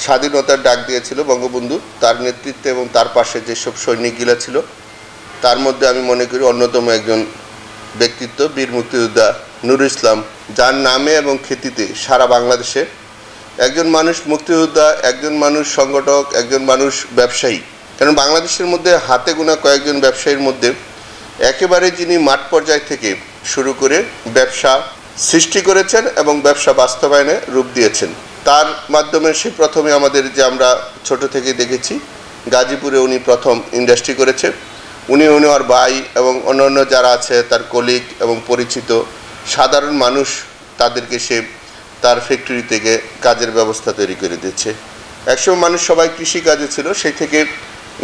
স্বাধীনতার ডাক দিয়েছিল বঙ্গবন্ধু, তার নেতৃত্বে এবং তার পাশে যেসব সৈনিকগুলা ছিল তার মধ্যে আমি মনে করি অন্যতম একজন ব্যক্তিত্ব বীর মুক্তিযোদ্ধা নুরুল ইসলাম, যার নামে এবং খ্যাতিতে সারা বাংলাদেশে একজন মানুষ মুক্তিযোদ্ধা, একজন মানুষ সংগঠক, একজন মানুষ ব্যবসায়ী। কারণ বাংলাদেশের মধ্যে হাতে গোনা কয়েকজন ব্যবসায়ীর মধ্যে একেবারে যিনি মাঠ পর্যায় থেকে শুরু করে ব্যবসা সৃষ্টি করেছেন এবং ব্যবসা বাস্তবায়নে রূপ দিয়েছেন, তার মাধ্যমে সে প্রথমে আমাদের যে আমরা ছোট থেকে দেখেছি গাজীপুরে উনি প্রথম ইন্ডাস্ট্রি করেছে। উনি ওর ভাই এবং অন্যান্য যারা আছে তার কলিগ এবং পরিচিত সাধারণ মানুষ তাদেরকে সে তার ফ্যাক্টরি থেকে কাজের ব্যবস্থা তৈরি করে দিচ্ছে। একসময় মানুষ সবাই কৃষিকাজে ছিল, সেই থেকে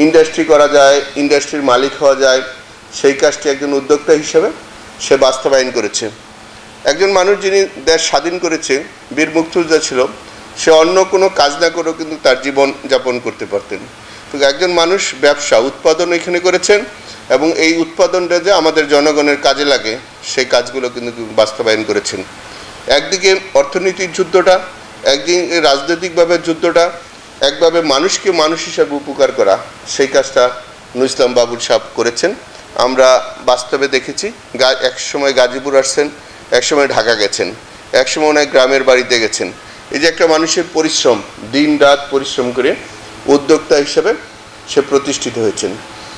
ইন্ডাস্ট্রি করা যায়, ইন্ডাস্ট্রির মালিক হওয়া যায়, সেই কাজটি একজন উদ্যোক্তা হিসেবে সে বাস্তবায়ন করেছে। একজন মানুষ যিনি দেশ স্বাধীন করেছে, বীর মুক্তিযোদ্ধা ছিল, সে অন্য কোনো কাজ না করেও কিন্তু তার জীবন যাপন করতে পারতেন। তো একজন মানুষ ব্যবসা উৎপাদন এখানে করেছেন এবং এই উৎপাদনটা যে আমাদের জনগণের কাজে লাগে সেই কাজগুলো কিন্তু বাস্তবায়ন করেছেন। একদিকে অর্থনীতির যুদ্ধটা, একদিকে রাজনৈতিকভাবে যুদ্ধটা, একভাবে মানুষকে মানুষ হিসাবে উপকার করা, সেই কাজটা নুরুল ইসলাম বাবুল সাহেব করেছেন। আমরা বাস্তবে দেখেছি, একসময় গাজীপুর আসছেন, একসময় ঢাকা গেছেন, একসময় অনেক গ্রামের বাড়িতে গেছেন। এই যে একটা মানুষের পরিশ্রম, দিন রাত পরিশ্রম করে উদ্যোক্তা হিসেবে সে প্রতিষ্ঠিত হয়েছেন।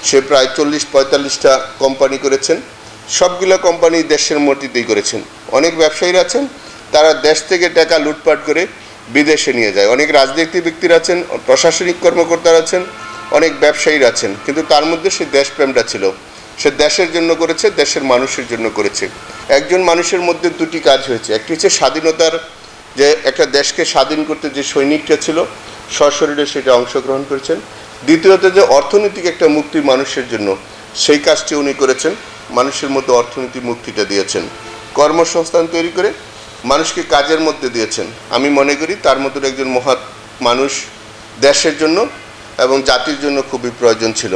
সে প্রায় 40-45টা কোম্পানি করেছেন, সবগুলো কোম্পানি দেশের মাটিতেই করেছেন। অনেক ব্যবসায়ীরা আছেন তারা দেশ থেকে টাকা লুটপাট করে বিদেশে নিয়ে যায়, অনেক রাজনৈতিক ব্যক্তিরা আছেন, প্রশাসনিক কর্মকর্তারা আছেন, অনেক ব্যবসায়ীরা আছেন, কিন্তু তার মধ্যে সে দেশপ্রেমটা ছিল। সে দেশের জন্য করেছে, দেশের মানুষের জন্য করেছে। একজন মানুষের মধ্যে দুটি কাজ হয়েছে, একটি হচ্ছে স্বাধীনতার, যে একটা দেশকে স্বাধীন করতে যে সৈনিকটা ছিল সশরীরে সেটা অংশগ্রহণ করেছেন। দ্বিতীয়ত যে অর্থনৈতিক একটা মুক্তি মানুষের জন্য, সেই কাজটি উনি করেছেন, মানুষের মধ্যে অর্থনৈতিক মুক্তিটা দিয়েছেন, কর্মসংস্থান তৈরি করে মানুষকে কাজের মধ্যে দিয়েছেন। আমি মনে করি তার মতো একজন মহৎ মানুষ দেশের জন্য এবং জাতির জন্য খুবই প্রয়োজন ছিল।